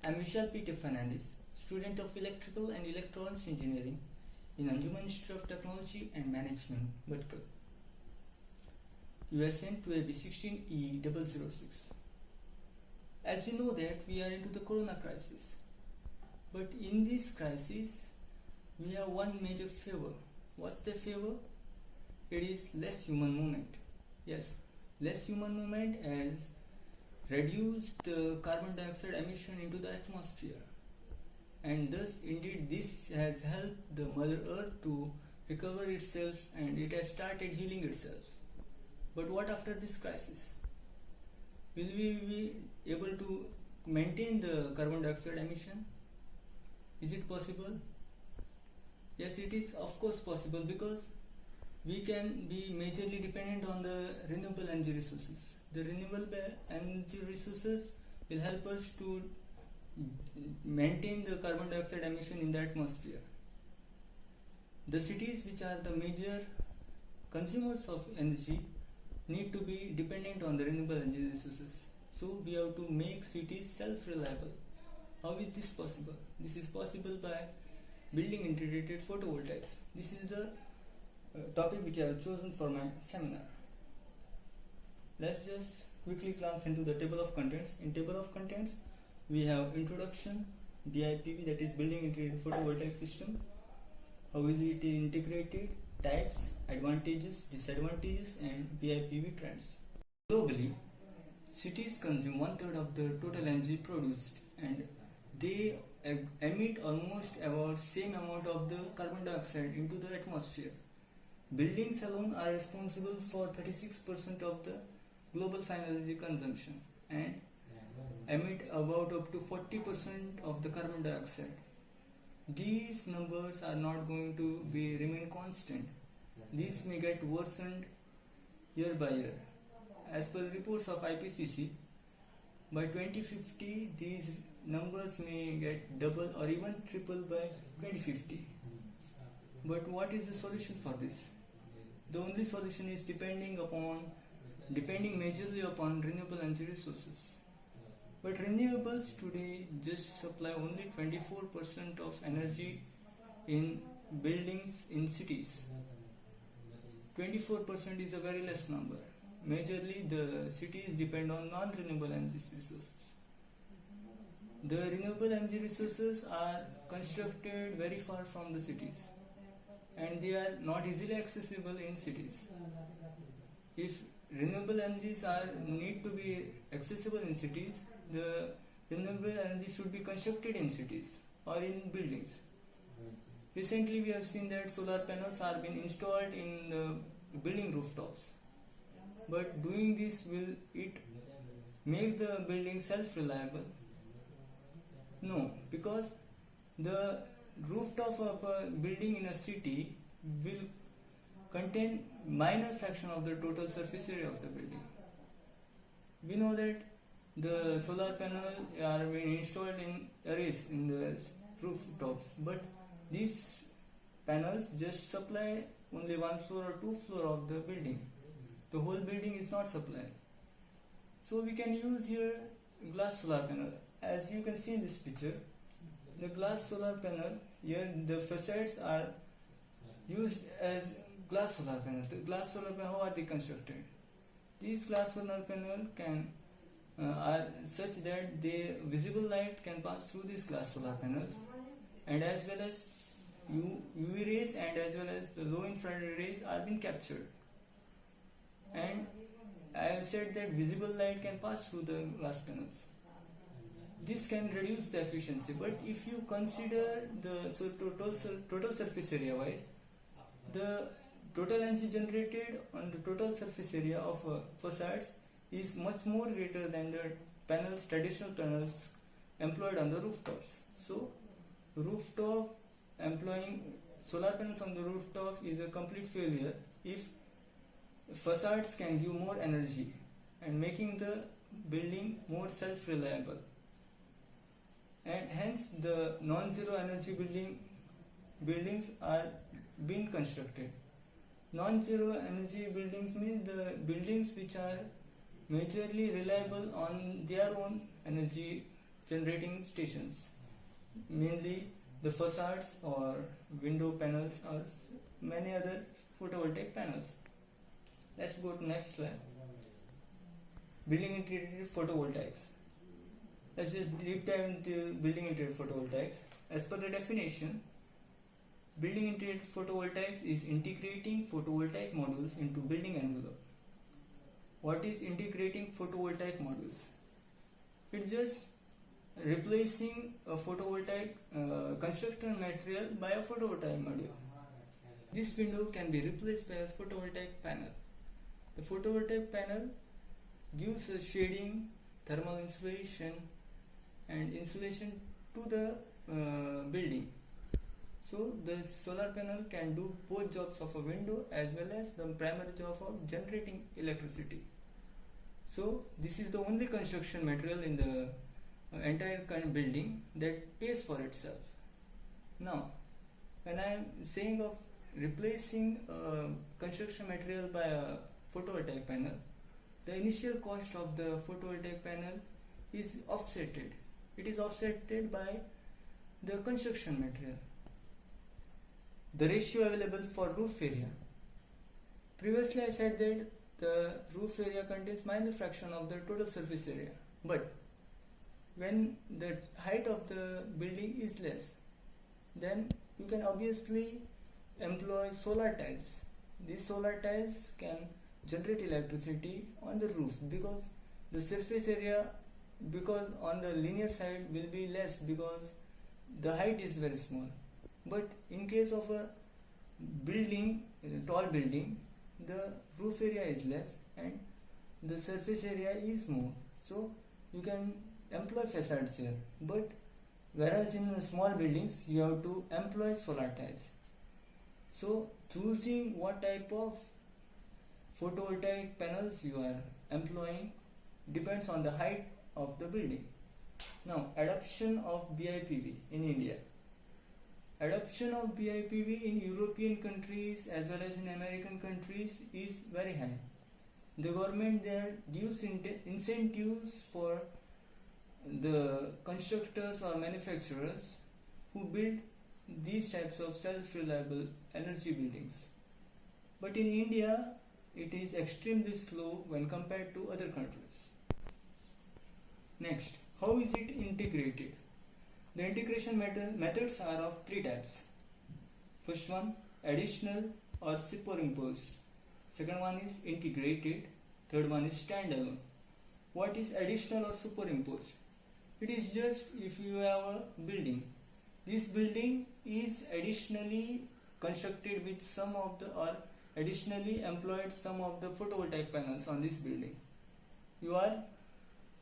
I'm Vishal Peter Fernandez, student of Electrical and Electronics Engineering in Anjuman Institute of Technology and Management, Bhatkal. You are sent to AB16E006. As we know that we are into the corona crisis, but in this crisis we have one major favor. What's the favor? It is less human movement. Yes, less human movement has reduced the carbon dioxide emission into the atmosphere, and thus indeed this has helped the Mother Earth to recover itself and it has started healing itself. But what after this crisis? Will we be able to maintain the carbon dioxide emission? Is it possible? Yes, it is of course possible, because we can be majorly dependent on the renewable energy resources. The renewable energy resources will help us to maintain the carbon dioxide emission in the atmosphere. The cities which are the major consumers of energy need to be dependent on the renewable energy resources. So we have to make cities self-reliable. How is this possible? This is possible by building integrated photovoltaics. This is the topic which I have chosen for my seminar. Let's just quickly glance into the table of contents. In table of contents, we have introduction, BIPV, that is building integrated photovoltaic system. How is it integrated? Types, advantages, disadvantages, and BIPV trends. Globally, cities consume 1/3 of the total energy produced, and they emit almost about same amount of the carbon dioxide into the atmosphere. Buildings alone are responsible for 36% of the global final energy consumption and emit about up to 40% of the carbon dioxide. These numbers are not going to remain constant. These may get worsened year by year. As per reports of IPCC, by 2050 these numbers may get double or even triple by 2050. But what is the solution for this? The only solution is depending majorly upon renewable energy resources. But renewables today just supply only 24% of energy in buildings in cities. 24% is a very less number. Majorly the cities depend on non-renewable energy resources. The renewable energy resources are constructed very far from the cities, and they are not easily accessible in cities. If renewable energies need to be accessible in cities, the renewable energy should be constructed in cities or in buildings. Recently we have seen that solar panels are being installed in the building rooftops. But doing this, will it make the building self-reliable? No, because the rooftop of a building in a city will contain minor fraction of the total surface area of the building. We know that the solar panels are being installed in arrays in the rooftops, but these panels just supply only 1 floor or 2 floor of the building. The whole building is not supplied. So we can use here glass solar panel. As you can see in this picture, the glass solar panel, here the facades are used as glass solar panels. The glass solar panel, how are they constructed? These glass solar panel are such that the visible light can pass through these glass solar panels, and as well as UV rays and as well as the low infrared rays are being captured. And I have said that visible light can pass through the glass panels. This can reduce the efficiency, but if you consider the total surface area wise, the total energy generated on the total surface area of facades is much more greater than the traditional panels employed on the rooftops. So employing solar panels on the rooftop is a complete failure if facades can give more energy and making the building more self-reliable. And hence the non-zero energy buildings are being constructed. Non-zero energy buildings means the buildings which are majorly reliable on their own energy generating stations, mainly the facades or window panels or many other photovoltaic panels. Let's go to next slide. Building integrated photovoltaics. Let's just deep dive into building integrated photovoltaics. As per the definition, building integrated photovoltaics is integrating photovoltaic modules into building envelope. What is integrating photovoltaic modules? It's just replacing a photovoltaic construction material by a photovoltaic module. This window can be replaced by a photovoltaic panel. The photovoltaic panel gives a shading, thermal insulation and insulation to the building. So the solar panel can do both jobs of a window as well as the primary job of generating electricity. So this is the only construction material in the entire building that pays for itself. Now, when I am saying of replacing construction material by a photovoltaic panel, the initial cost of the photovoltaic panel is offsetted. It is offsetted by the construction material. The ratio available for roof area. Previously I said that the roof area contains minor fraction of the total surface area, but when the height of the building is less, then you can obviously employ solar tiles. These solar tiles can generate electricity on the roof because the surface area, because on the linear side will be less because the height is very small. But in case of a building, a tall building, the roof area is less and the surface area is more. So you can employ facades here. But whereas in small buildings you have to employ solar tiles. So choosing what type of photovoltaic panels you are employing depends on the height of the building. Now, adoption of BIPV in India. Adoption of BIPV in European countries as well as in American countries is very high. The government there gives incentives for the constructors or manufacturers who build these types of self-reliable energy buildings. But in India, it is extremely slow when compared to other countries. Next, how is it integrated? The integration methods are of three types. First one, additional or superimposed. Second one is integrated. Third one is standalone. What is additional or superimposed? It is just if you have a building. This building is additionally constructed with some of the or additionally employed some of the photovoltaic panels on this building. You are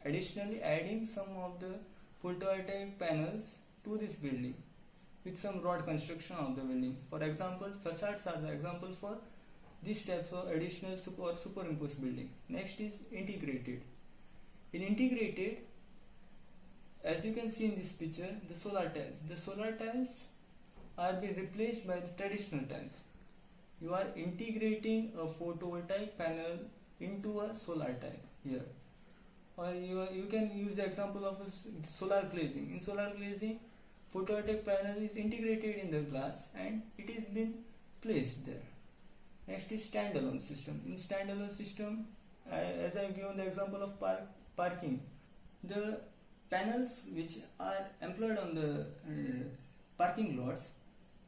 additionally adding some of the photovoltaic panels to this building with some rod construction of the building. For example, facades are the example for these types of additional or superimposed building. Next is integrated. In integrated, as you can see in this picture, the solar tiles. The solar tiles are being replaced by the traditional tiles. You are integrating a photovoltaic panel into a solar tile here. Or you can use the example of a solar glazing. In solar glazing, photovoltaic panel is integrated in the glass and it is been placed there. Next is standalone system. In standalone system, as I have given the example of parking, the panels which are employed on the parking lots,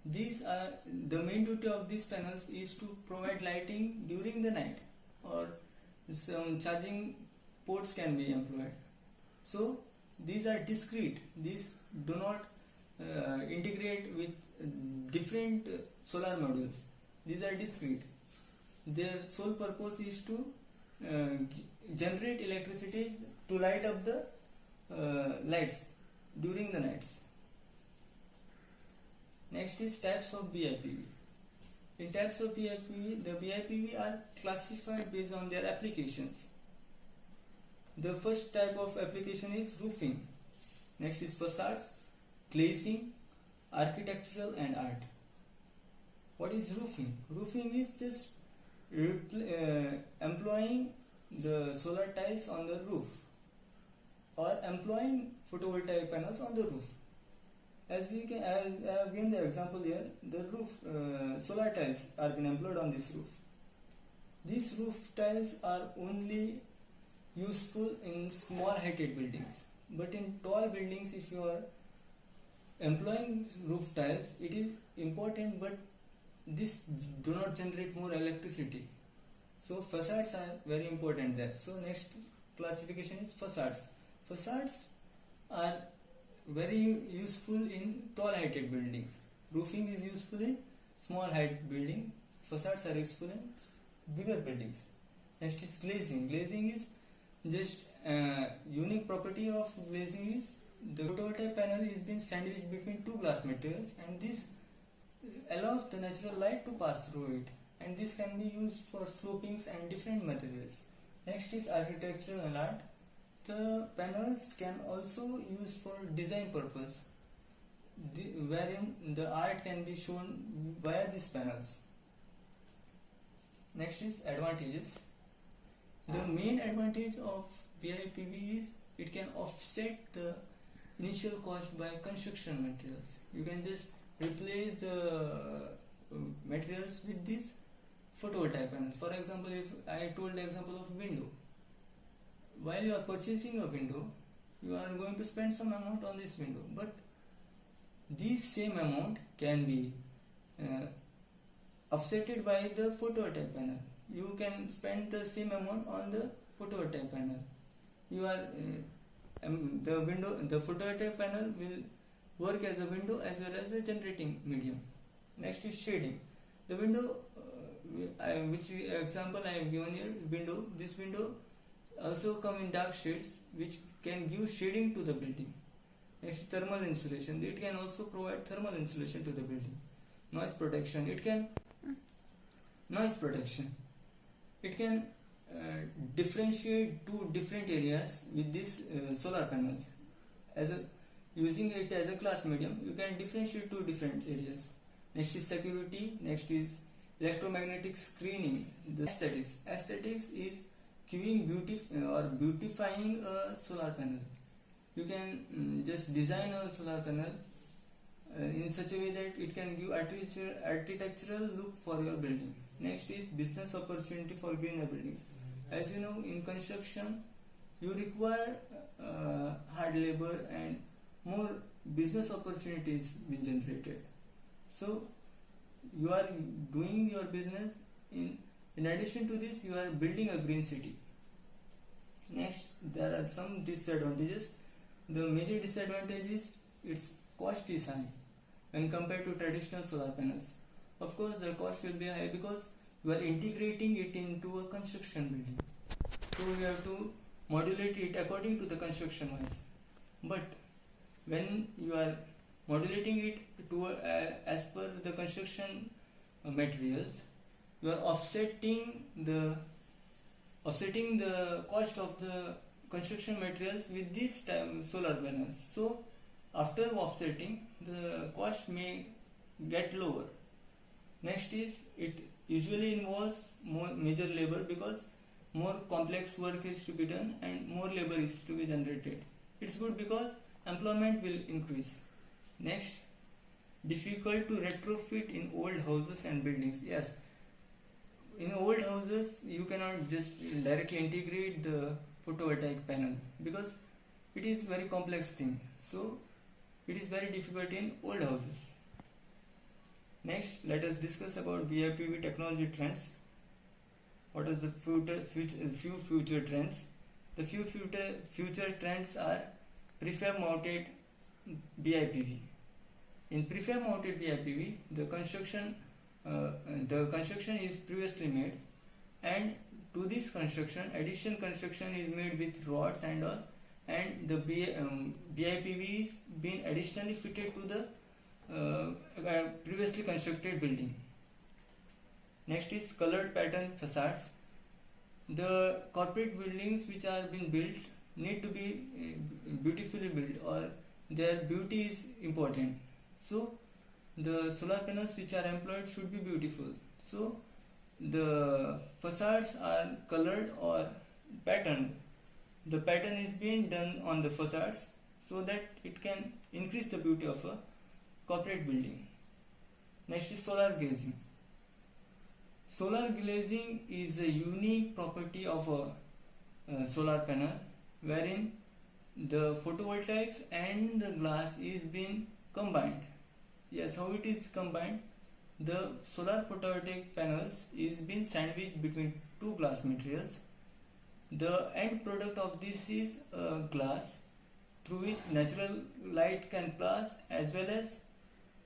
these are the main duty of these panels is to provide lighting during the night, or some charging ports can be employed. So these are discrete. These do not integrate with different solar modules. These are discrete. Their sole purpose is to generate electricity to light up the lights during the nights. Next is types of BIPV. In types of BIPV, the BIPV are classified based on their applications. The first type of application is roofing. Next is facades, glazing, architectural and art. What is roofing? Roofing is just employing the solar tiles on the roof, or employing photovoltaic panels on the roof. As we can, as I have given the example here, the roof solar tiles are being employed on this roof. These roof tiles are only useful in small heighted buildings, but in tall buildings, if you are employing roof tiles, it is important, but this do not generate more electricity. So facades are very important there. So next classification is facades. Facades are very useful in tall heighted buildings. Roofing is useful in small height building. Facades are useful in bigger buildings. Next is glazing. Glazing is just unique property of glazing is the photovoltaic panel is being sandwiched between two glass materials, and this allows the natural light to pass through it, and this can be used for slopings and different materials. Next is architectural and art. The panels can also use for design purpose, wherein the art can be shown via these panels. Next is advantages. The main advantage of BIPV is it can offset the initial cost by construction materials. You can just replace the materials with these photovoltaic panels. For example, if I told the example of window, while you are purchasing a window, you are going to spend some amount on this window, but this same amount can be offsetted by the photovoltaic panel. You can spend the same amount on the photovoltaic panel. You are the photovoltaic panel will work as a window as well as a generating medium. Next is shading. The window, which example I have given here, window. This window also come in dark shades, which can give shading to the building. Next is thermal insulation. It can also provide thermal insulation to the building. Noise protection. It can differentiate two different areas with these solar panels. Using it as a glass medium, you can differentiate two different areas. Next is security. Next is electromagnetic screening. The aesthetics is giving beautifying a solar panel. You can just design a solar panel in such a way that it can give architectural look for your building. Next is business opportunity for greener buildings. As you know, in construction, you require hard labor and more business opportunities being generated. So you are doing your business. In addition to this, you are building a green city. Next, there are some disadvantages. The major disadvantage is its cost is high when compared to traditional solar panels. Of course, the cost will be high because you are integrating it into a construction building. So you have to modulate it according to the construction wise. But when you are modulating it to as per the construction materials, you are offsetting the cost of the construction materials with these solar panels. So after offsetting, the cost may get lower. Next is it usually involves more major labor because more complex work is to be done and more labor is to be generated. It's good because employment will increase. Next, difficult to retrofit in old houses and buildings. Yes, in old houses you cannot just directly integrate the photovoltaic panel because it is very complex thing. So it is very difficult in old houses. Next, let us discuss about BIPV technology trends. What is the few future trends? The few future trends are prefab mounted BIPV. In prefab mounted BIPV, the construction is previously made, and to this construction, additional construction is made with rods and all, and the BIPV is being additionally fitted to the previously constructed building. Next is colored pattern facades. The corporate buildings which are being built need to be beautifully built, or their beauty is important. So the solar panels which are employed should be beautiful. So the facades are colored or patterned. The pattern is being done on the facades so that it can increase the beauty of a corporate building. Next is solar glazing. Solar glazing is a unique property of a solar panel wherein the photovoltaics and the glass is being combined. Yes, how it is combined? The solar photovoltaic panels is being sandwiched between two glass materials. The end product of this is glass through which natural light can pass, as well as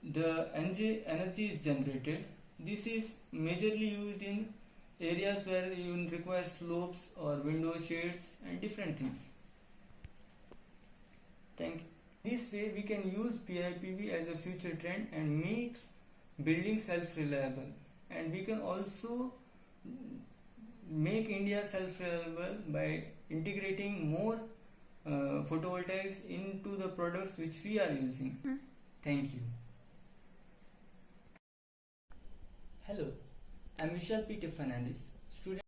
the energy is generated. This is majorly used in areas where you require slopes or window shades and different things. Thank you. This way we can use BIPV as a future trend and make buildings self-reliable, and we can also make India self-reliable by integrating more photovoltaics into the products which we are using. Thank you. Hello, I am Vishal Peter Fernandez, student